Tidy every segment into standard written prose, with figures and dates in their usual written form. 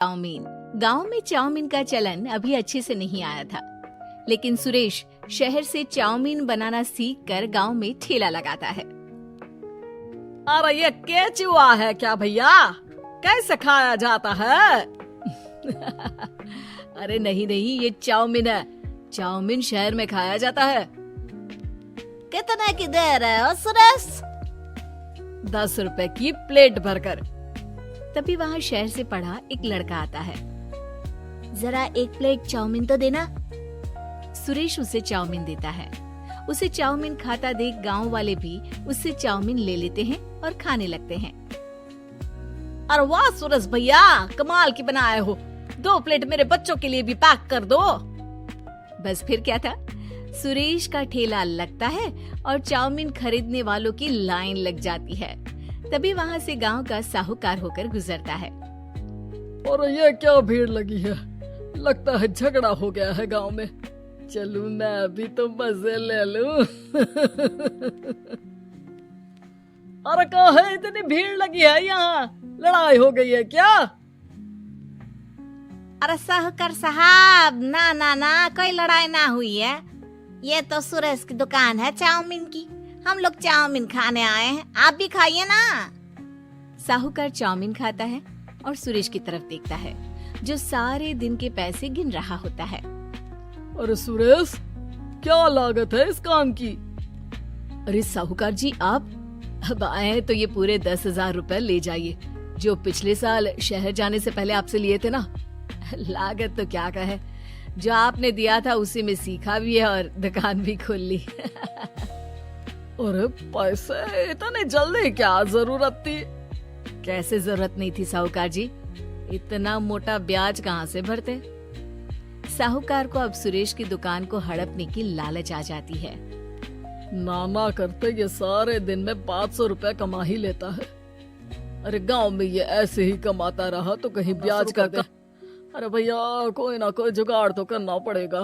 Chowmein. गांव में chowmein का चलन अभी अच्छे से नहीं आया था, लेकिन सुरेश शहर से चाउमीन बनाना सीखकर गांव में ठेला लगाता है। अरे ये केचुआ है क्या भैया? कैसे खाया जाता है? अरे नहीं नहीं, ये चाउमीन है। चाउमीन शहर में खाया जाता है। कितने की दे रहे हो सुरेश? 10 रुपए की प्लेट भरकर। तभी वहाँ शहर से पढ़ा एक लड़का आता है। जरा एक प्लेट चाउमीन तो देना। सुरेश उसे चाउमीन देता है। उसे चाउमीन खाता देख गांव वाले भी उससे चाउमीन ले लेते हैं और खाने लगते हैं। अरे वाह सुरेश भैया, कमाल की बनाए हो। 2 प्लेट मेरे बच्चों के लिए भी पैक कर दो। बस फिर क्या था, सुरेश का ठेला लगता है और चाउमीन खरीदने वालों की लाइन लग जाती है। तभी वहाँ से गांव का साहूकार होकर गुजरता है। और ये क्या भीड़ लगी है? लगता है झगड़ा हो गया है गांव में। चलूं मैं अभी तो मजे ले लूं। अरे कहाँ है, इतनी भीड़ लगी है यहाँ? लड़ाई हो गई है क्या? अरे साहूकार साहब, ना ना ना, कोई लड़ाई ना हुई है। ये तो सुरेश की दुकान है चाउमीन की। हम लोग चाउमीन खाने आए हैं, आप भी खाइए ना। साहूकार चाउमीन खाता है और सुरेश की तरफ देखता है, जो सारे दिन के पैसे गिन रहा होता है। अरे सुरेश, क्या लागत है इस काम की? अरे साहूकार जी, आप अब आए तो ये पूरे 10,000 रुपए ले जाइए, जो पिछले साल शहर जाने से पहले आपसे लिए थे ना। लागत तो क्या कहे, जो आपने दिया था उसी में सीखा भी है और दुकान भी खोल ली। अरे पैसे इतने जल्दी क्या जरूरत थी? कैसे जरूरत नहीं थी साहूकार जी, इतना मोटा ब्याज कहाँ से भरते। साहूकार को अब सुरेश की दुकान को हड़पने की लालच आ जाती है। नाना करते ये सारे दिन में 500 रुपए कमा ही लेता है। अरे गांव में ये ऐसे ही कमाता रहा तो कहीं ब्याज का अरे भैया, कोई ना कोई जुगाड़ तो करना पड़ेगा।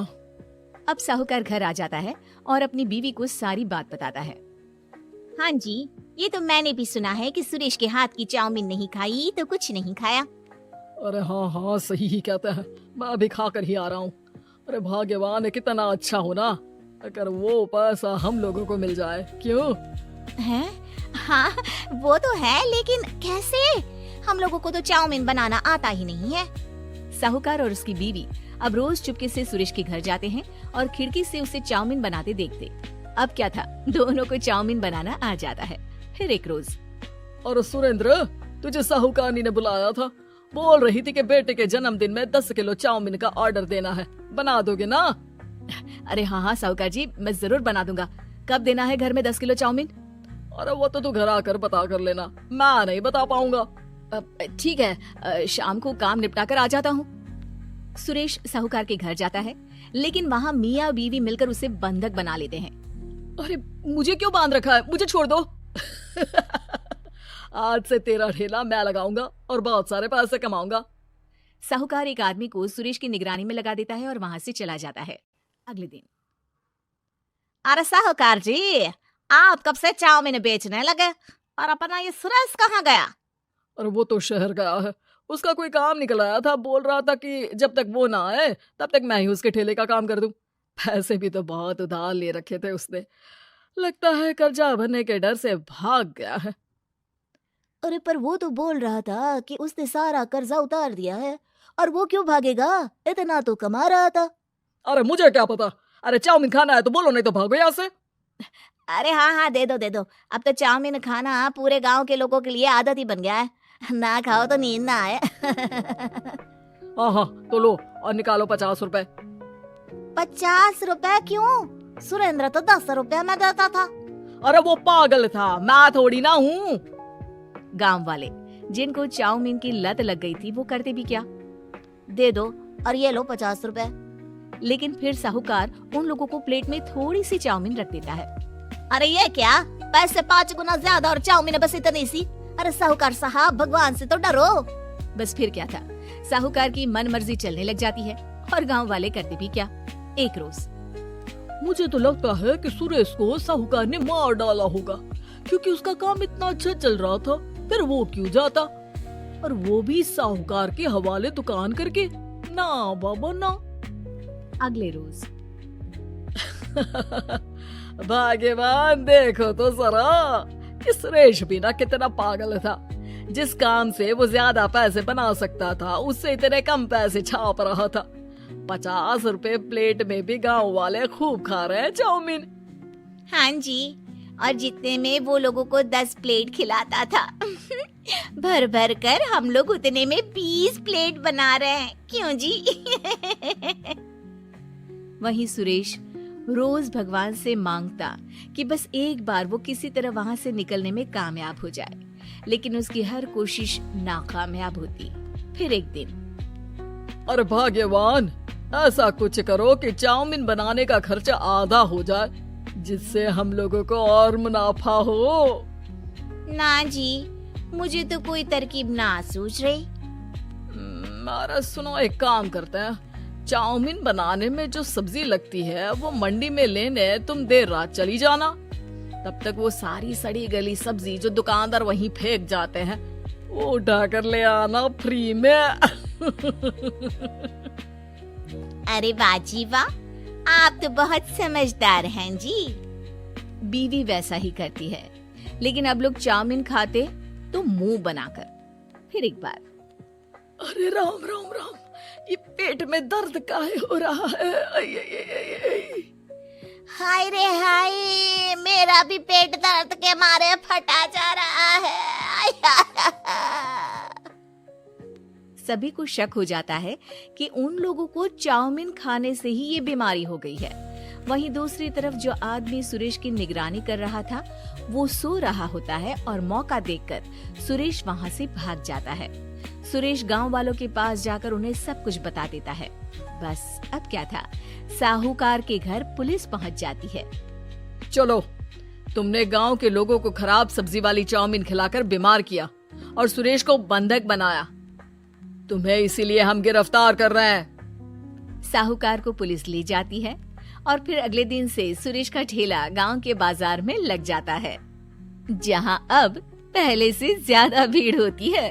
अब साहूकार घर आ जाता है और अपनी बीवी को सारी बात बताता है। हाँ जी, ये तो मैंने भी सुना है कि सुरेश के हाथ की चाउमीन नहीं खाई तो कुछ नहीं खाया। अरे हाँ हाँ, सही ही कहते हैं। मैं अभी खा कर ही आ रहा हूँ। अरे भाग्यवान है, कितना अच्छा हो ना अगर वो पैसा हम लोगों को मिल जाए। क्यों है? हाँ वो तो है, लेकिन कैसे? हम लोगों को तो चाउमीन बनाना आता ही नहीं है। साहूकार और उसकी बीवी अब रोज चुपके से सुरेश के घर जाते हैं और खिड़की से उसे चाउमीन बनाते देखते। अब क्या था, दोनों को चाउमीन बनाना आ जाता है। फिर एक रोज, और सुरेंद्र, तुझे साहूकारनी ने बुलाया था। बोल रही थी कि बेटे के जन्मदिन में 10 किलो चाउमीन का ऑर्डर देना है। बना दोगे ना? अरे हाँ हाँ साहूकार जी, मैं जरूर बना दूंगा। कब देना है घर में 10 किलो चाउमीन? अरे वो तो तू घर आकर बता कर लेना, मैं नहीं बता पाऊंगा। ठीक है, शाम को काम निपटा कर आ जाता हूँ। सुरेश साहूकार के घर जाता है, लेकिन वहाँ मियाँ बीवी मिलकर उसे बंधक बना लेते हैं। अरे मुझे क्यों बांध रखा है? मुझे छोड़ दो। आज से तेरा ठेला मैं लगाऊंगा और बहुत सारे पैसे कमाऊंगा। साहूकार एक आदमी को सुरेश की निगरानी में लगा देता है और वहाँ से चला जाता है। अगले दिन, अरे साहूकार जी, आप कब से चाउमीन बेचने लगे और अपना ये सुरेश कहाँ गया? और वो तो शहर गया है, उसका कोई काम निकल आया था। बोल रहा था कि जब तक वो ना आए तब तक मैं ही उसके ठेले का काम कर दूं। पैसे भी तो बहुत उधार ले रखे थे उसने। लगता है कर्जा भरने के डर से भाग गया है। अरे पर वो तो बोल रहा था कि उसने सारा कर्जा उतार दिया है, और वो क्यों भागेगा? इतना तो कमा रहा था। अरे मुझे क्या पता। अरे चाउमीन खाना है तो बोलो, नहीं तो भागो यहाँ से। अरे हाँ हाँ, दे दो दे दो। अब तो चाउमीन खाना पूरे गांव के लोगों के लिए आदत ही बन गया है। ना खाओ तो नींद ना आए। हाँ हाँ, तो लो और निकालो 50 रुपए। 50 रुपए क्यों? सुरेंद्र तो 10 रुपए में देता था। अरे वो पागल था, मैं थोड़ी ना हूँ। गांव वाले जिनको चाउमीन की लत लग गई थी, वो करते भी क्या, दे दो और ये लो 50 रुपए। लेकिन फिर साहूकार उन लोगों को प्लेट में थोड़ी सी चाउमीन रख देता है। अरे ये क्या, पैसे 5 गुना ज्यादा और चाउमीन बस इतनी सी। अरे साहूकार साहब, भगवान से तो डरो। बस फिर क्या था, साहूकार की मन मर्जी चलने लग जाती है और गांव वाले करते भी क्या। एक रोज, मुझे तो लगता है कि सुरेश को साहूकार ने मार डाला होगा, क्योंकि उसका काम इतना अच्छा चल रहा था। फिर वो क्यों जाता? और वो भी साहूकार के हवाले दुकान करके। ना बाबा ना। अगले रोज भाग्यवान, देखो तो जरा कि सुरेश भी ना कितना पागल था। जिस काम से वो ज्यादा पैसे बना सकता था उससे इतने कम पैसे छाप रहा था। 50 रुपए प्लेट में भी गांव वाले खूब खा रहे हैं चाउमीन। हाँ जी, और जितने में वो लोगों को 10 प्लेट खिलाता था भर भर कर हम लोग उतने में 20 प्लेट बना रहे हैं। क्यों जी? वहीं सुरेश रोज भगवान से मांगता कि बस एक बार वो किसी तरह वहां से निकलने में कामयाब हो जाए, लेकिन उसकी हर कोशिश नाकामयाब होती। फिर एक दिन, अरे भाग्यवान, ऐसा कुछ करो कि चाउमीन बनाने का खर्चा आधा हो जाए, जिससे हम लोगों को और मुनाफा हो। ना जी, मुझे तो कोई तरकीब ना सूझ रही। अरे सुनो, एक काम करते हैं, चाउमीन बनाने में जो सब्जी लगती है वो मंडी में लेने तुम देर रात चली जाना। तब तक वो सारी सड़ी गली सब्जी जो दुकानदार वहीं फेंक जाते हैं वो उठा कर ले आना फ्री में। अरे वाह जी वाह, आप तो बहुत समझदार हैं जी। बीवी वैसा ही करती है, लेकिन अब लोग चाउमीन खाते तो मुंह बनाकर। फिर एक बार, अरे राम राम राम, ये पेट में दर्द काहे हो रहा है? आई, आई, आई, आई, आई। हाय रे हाय, मेरा भी पेट दर्द के मारे फटा जा रहा है। सभी को शक हो जाता है कि उन लोगों को चाउमीन खाने से ही ये बीमारी हो गई है। वहीं दूसरी तरफ जो आदमी सुरेश की निगरानी कर रहा था वो सो रहा होता है और मौका देखकर सुरेश वहां से भाग जाता है। सुरेश गांव वालों के पास जाकर उन्हें सब कुछ बता देता है। बस अब क्या था, साहूकार के घर पुलिस पहुंच जाती है। चलो, तुमने गांव के लोगों को खराब सब्जी वाली चाउमीन खिलाकर बीमार किया और सुरेश को बंधक बनाया। तुम्हें इसीलिए हम गिरफ्तार कर रहे हैं। साहूकार को पुलिस ले जाती है और फिर अगले दिन से सुरेश का ठेला गांव के बाजार में लग जाता है, जहां अब पहले से ज्यादा भीड़ होती है।